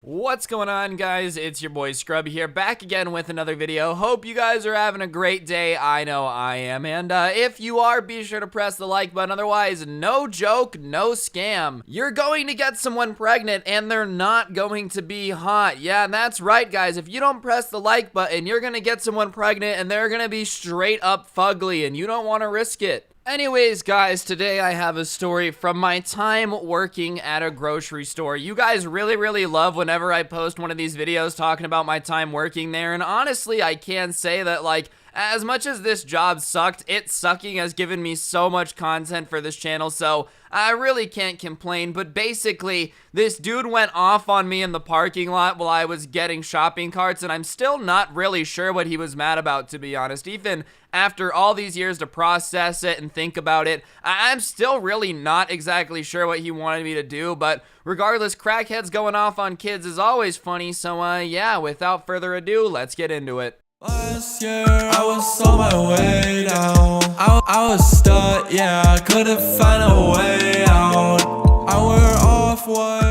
What's going on, guys? It's your boy Scrub here, back again with another video. Hope you guys are having a great day. I know I am. And if you are, be sure to press the like button. Otherwise, no joke, no scam. You're going to get someone pregnant and they're not going to be hot. Yeah, that's right, guys. If you don't press the like button, you're gonna get someone pregnant and they're gonna be straight up fugly, and you don't want to risk it. Anyways, guys, today I have a story from my time working at a grocery store. You guys really love whenever I post one of these videos talking about my time working there, and honestly, I can say that, like, as much as this job sucked, it sucking has given me so much content for this channel, so I really can't complain. But basically, this dude went off on me in the parking lot while I was getting shopping carts, and I'm still not really sure what he was mad about, to be honest. Even after all these years to process it and think about it, I'm still really not exactly sure what he wanted me to do. But regardless, Crackhead's going off on kids is always funny, so yeah, without further ado, let's get into it. Last year, I was on my way down. I was stuck, yeah, I couldn't find a way out. I wear off-white.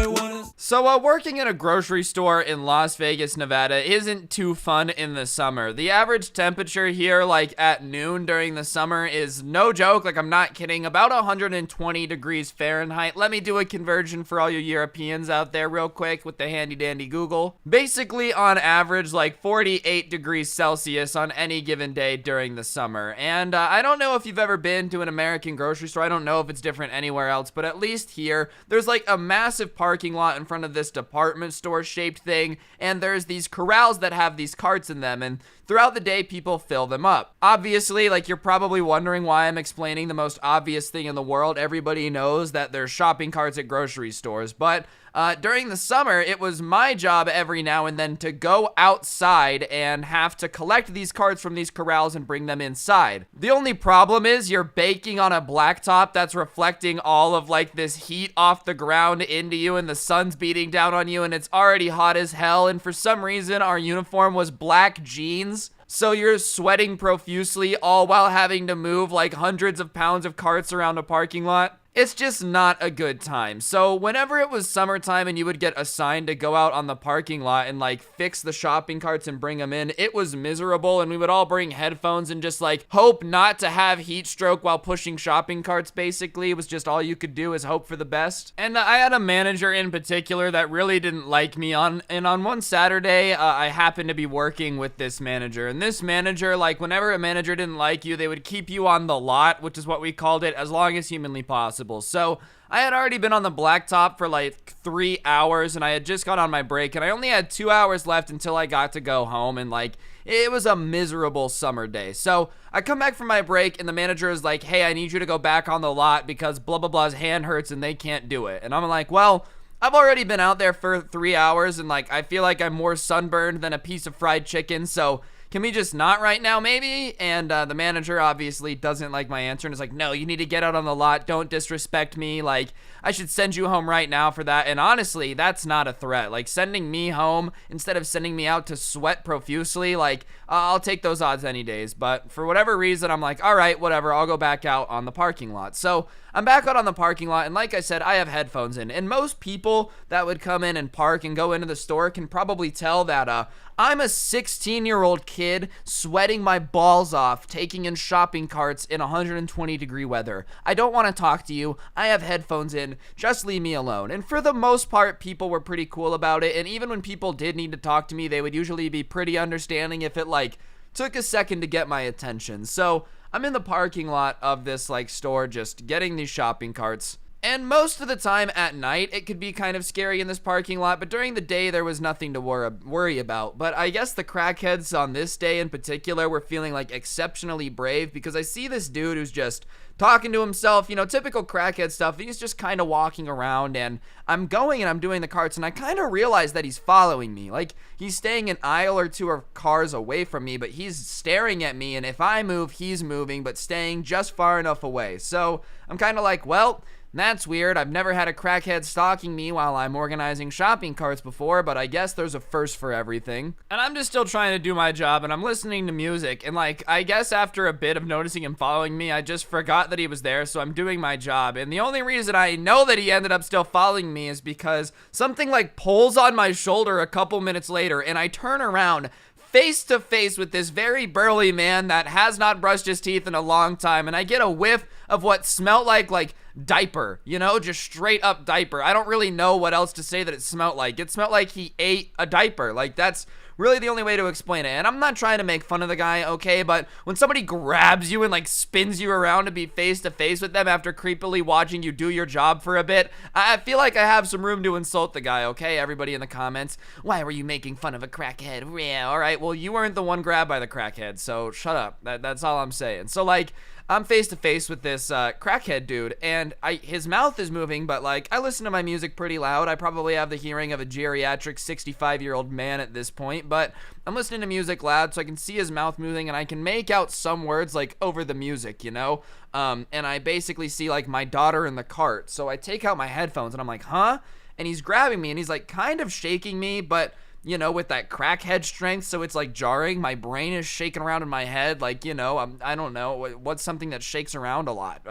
So, working in a grocery store in Las Vegas, Nevada isn't too fun in the summer. The average temperature here, like at noon during the summer, is no joke, like I'm not kidding, about 120 degrees Fahrenheit. Let me do a conversion for all you Europeans out there real quick with the handy dandy Google. Basically, on average, like 48 degrees Celsius on any given day during the summer. And I don't know if you've ever been to an American grocery store. I don't know if it's different anywhere else, but at least here, there's like a massive parking lot in front of this department store shaped thing, and there's these corrals that have these carts in them, and throughout the day people fill them up. Obviously, like, you're probably wondering why I'm explaining the most obvious thing in the world. Everybody knows that there's shopping carts at grocery stores, but during the summer, it was my job every now and then to go outside and have to collect these carts from these corrals and bring them inside. The only problem is you're baking on a blacktop that's reflecting all of like this heat off the ground into you, and the sun's beating down on you, and it's already hot as hell. And for some reason, our uniform was black jeans. So you're sweating profusely all while having to move like hundreds of pounds of carts around a parking lot. It's just not a good time. So whenever it was summertime and you would get assigned to go out on the parking lot and like fix the shopping carts and bring them in, it was miserable, and we would all bring headphones and just like hope not to have heat stroke while pushing shopping carts. Basically, it was just all you could do is hope for the best. And I had a manager in particular that really didn't like me on one Saturday, I happened to be working with this manager, and this manager, like, whenever a manager didn't like you, they would keep you on the lot, which is what we called it, as long as humanly possible. So I had already been on the blacktop for like 3 hours, and I had just got on my break, and I only had 2 hours left until I got to go home, and like, it was a miserable summer day. So I come back from my break, and the manager is like, hey, I need you to go back on the lot because blah blah blah's hand hurts and they can't do it. And I'm like, well, I've already been out there for 3 hours, and like, I feel like I'm more sunburned than a piece of fried chicken, so can we just not right now, maybe? And the manager obviously doesn't like my answer and is like, no, you need to get out on the lot. Don't disrespect me. Like, I should send you home right now for that. And honestly, that's not a threat. Like, sending me home instead of sending me out to sweat profusely, like, I'll take those odds any days. But for whatever reason, I'm like, all right, whatever. I'll go back out on the parking lot. So I'm back out on the parking lot, and like I said, I have headphones in. And most people that would come in and park and go into the store can probably tell that I'm a 16-year-old kid sweating my balls off, taking in shopping carts in 120 degree weather. I don't want to talk to you. I have headphones in. Just leave me alone. And for the most part, people were pretty cool about it. And even when people did need to talk to me, they would usually be pretty understanding if it like took a second to get my attention. So I'm in the parking lot of this like store just getting these shopping carts. And most of the time at night, it could be kind of scary in this parking lot, but during the day, there was nothing to worry about. But I guess the crackheads on this day in particular were feeling like exceptionally brave, because I see this dude who's just talking to himself, you know, typical crackhead stuff. He's just kind of walking around, and I'm going and I'm doing the carts, and I kind of realize that he's following me. Like, he's staying an aisle or two of cars away from me, but he's staring at me, and if I move, he's moving, but staying just far enough away. So I'm kind of like, well, That's weird. I've never had a crackhead stalking me while I'm organizing shopping carts before, but I guess there's a first for everything. And I'm just still trying to do my job, and I'm listening to music, and like, I guess after a bit of noticing him following me, I just forgot that he was there, so I'm doing my job. And the only reason I know that he ended up still following me is because something like pulls on my shoulder a couple minutes later, and I turn around face to face with this very burly man that has not brushed his teeth in a long time, and I get a whiff of what smelled like diaper, you know, just straight up diaper. I don't really know what else to say that it smelled like. It smelled like he ate a diaper. Like, that's really the only way to explain it. And I'm not trying to make fun of the guy, okay, but when somebody grabs you and like spins you around to be face to face with them after creepily watching you do your job for a bit, I feel like I have some room to insult the guy, okay? Everybody in the comments, why were you making fun of a crackhead? Yeah, all right, well, you weren't the one grabbed by the crackhead, so shut up. That's all I'm saying. So like, I'm face to face with this crackhead dude, and his mouth is moving, but like, I listen to my music pretty loud. I probably have the hearing of a geriatric 65-year-old man at this point, but I'm listening to music loud so I can see his mouth moving, and I can make out some words like over the music, you know? And I basically see like my daughter in the cart, so I take out my headphones and I'm like, huh? And he's grabbing me and he's like kind of shaking me, but you know, with that crackhead strength, so it's like jarring. My brain is shaking around in my head, like, you know, I don't know, what's something that shakes around a lot?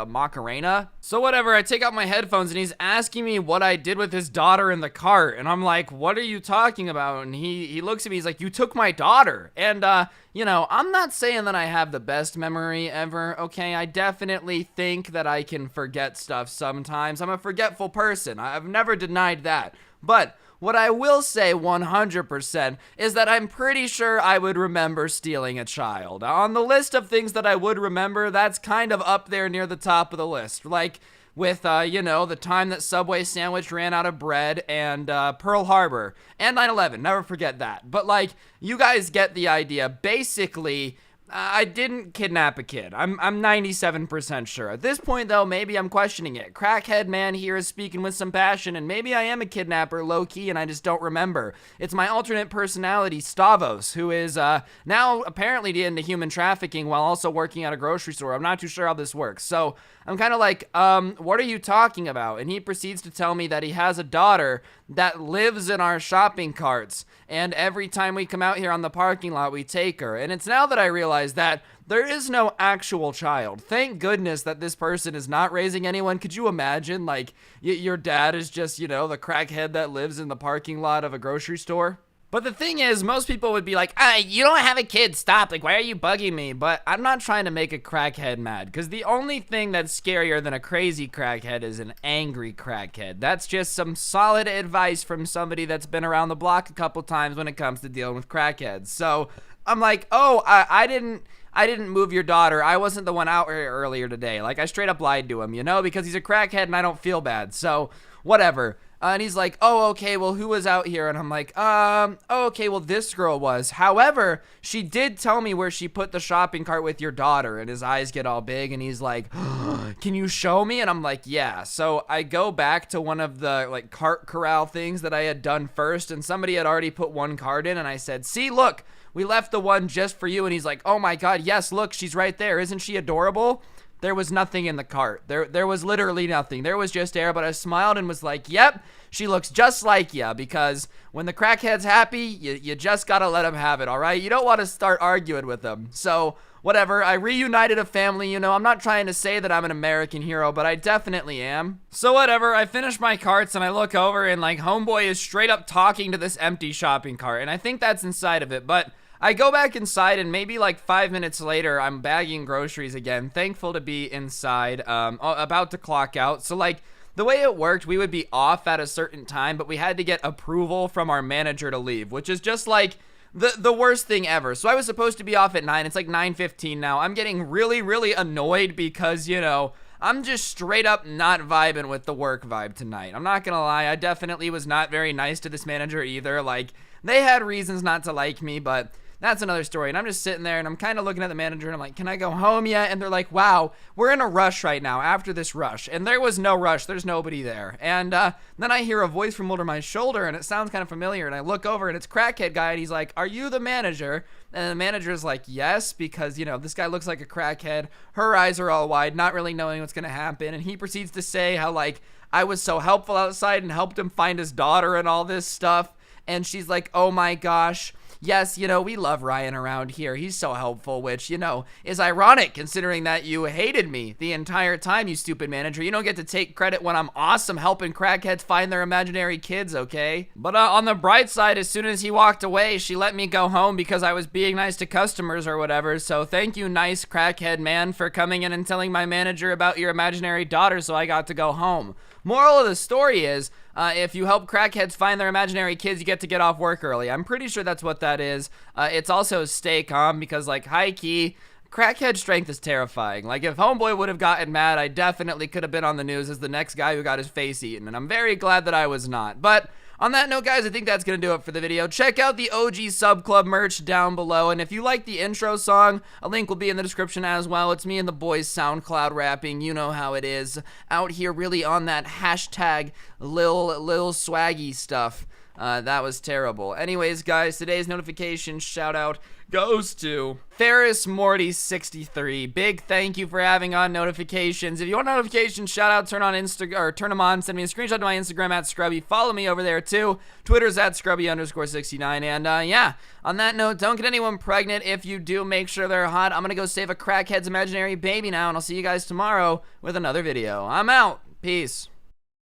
Macarena? So whatever, I take out my headphones and he's asking me what I did with his daughter in the cart, and I'm like, what are you talking about? And he looks at me, he's like, you took my daughter. And you know, I'm not saying that I have the best memory ever, okay? I definitely think that I can forget stuff sometimes. I'm a forgetful person. I've never denied that. But what I will say 100% is that I'm pretty sure I would remember stealing a child. On the list of things that I would remember, that's kind of up there near the top of the list. Like with, you know, the time that Subway sandwich ran out of bread, and Pearl Harbor, and 9/11, never forget that. But like, you guys get the idea. Basically, I didn't kidnap a kid. I'm 97% sure. At this point, though, maybe I'm questioning it. Crackhead man here is speaking with some passion, and maybe I am a kidnapper low-key and I just don't remember. It's my alternate personality, Stavos, who is now apparently into human trafficking while also working at a grocery store. I'm not too sure how this works. So I'm kind of like, what are you talking about? And he proceeds to tell me that he has a daughter that lives in our shopping carts, and every time we come out here on the parking lot, we take her. And it's now that I realize that there is no actual child. Thank goodness that this person is not raising anyone. Could you imagine, like, your dad is just, you know, the crackhead that lives in the parking lot of a grocery store? But the thing is, most people would be like, you don't have a kid, stop, like, why are you bugging me? But I'm not trying to make a crackhead mad, because the only thing that's scarier than a crazy crackhead is an angry crackhead. That's just some solid advice from somebody that's been around the block a couple times when it comes to dealing with crackheads. So I'm like, oh, I didn't move your daughter. I wasn't the one out here earlier today. Like, I straight up lied to him, you know, because he's a crackhead and I don't feel bad. So whatever. And he's like, oh, okay, well, who was out here? And I'm like, oh, okay, well, this girl was. However, she did tell me where she put the shopping cart with your daughter. And his eyes get all big and he's like, can you show me? And I'm like, yeah. So I go back to one of the like cart corral things that I had done first, and somebody had already put one cart in, and I said, see, look, we left the one just for you. And he's like, oh my God, yes, look, she's right there. Isn't she adorable? There was nothing in the cart. There was literally nothing. There was just air, but I smiled and was like, yep, she looks just like ya, because when the crackhead's happy, you just gotta let him have it, all right? You don't want to start arguing with them. So whatever, I reunited a family, you know. I'm not trying to say that I'm an American hero, but I definitely am. So whatever, I finish my carts and I look over and like homeboy is straight up talking to this empty shopping cart, and I think that's inside of it, but I go back inside, and maybe like 5 minutes later, I'm bagging groceries again, thankful to be inside, about to clock out. So like, the way it worked, we would be off at a certain time, but we had to get approval from our manager to leave, which is just like the worst thing ever. So I was supposed to be off at 9. It's like 9:15 now. I'm getting really, really annoyed because, you know, I'm just straight up not vibing with the work vibe tonight. I'm not gonna lie, I definitely was not very nice to this manager either. Like, they had reasons not to like me, but that's another story. And I'm just sitting there and I'm kind of looking at the manager and I'm like, can I go home yet? And they're like, wow, we're in a rush right now after this rush. And there was no rush. There's nobody there. And then I hear a voice from over my shoulder and it sounds kind of familiar. And I look over and it's Crackhead guy and he's like, are you the manager? And the manager's like, yes, because, you know, this guy looks like a crackhead. Her eyes are all wide, not really knowing what's going to happen. And he proceeds to say how, like, I was so helpful outside and helped him find his daughter and all this stuff. And she's like, oh my gosh. Yes, you know, we love Ryan around here. He's so helpful, which, you know, is ironic considering that you hated me the entire time, you stupid manager. You don't get to take credit when I'm awesome helping crackheads find their imaginary kids, okay? But on the bright side, as soon as he walked away, she let me go home because I was being nice to customers or whatever. So thank you, nice crackhead man, for coming in and telling my manager about your imaginary daughter so I got to go home. Moral of the story is, if you help crackheads find their imaginary kids, you get off work early. I'm pretty sure that's what that is. It's also stay calm because, like, high key, crackhead strength is terrifying. Like, if Homeboy would have gotten mad, I definitely could have been on the news as the next guy who got his face eaten, and I'm very glad that I was not. But on that note, guys, I think that's going to do it for the video. Check out the OG Sub Club merch down below, and if you like the intro song, a link will be in the description as well. It's me and the boys SoundCloud rapping. You know how it is. Out here really on that hashtag Lil Swaggy stuff. That was terrible. Anyways, guys, today's notification shout out goes to Ferris Morty 63. Big thank you for having on notifications. If you want notifications, shout out, turn them on. Send me a screenshot to my Instagram at Scrubby. Follow me over there too. Twitter's at Scrubby_69. And yeah, on that note, don't get anyone pregnant. If you do, make sure they're hot. I'm gonna go save a crackhead's imaginary baby now, and I'll see you guys tomorrow with another video. I'm out. Peace.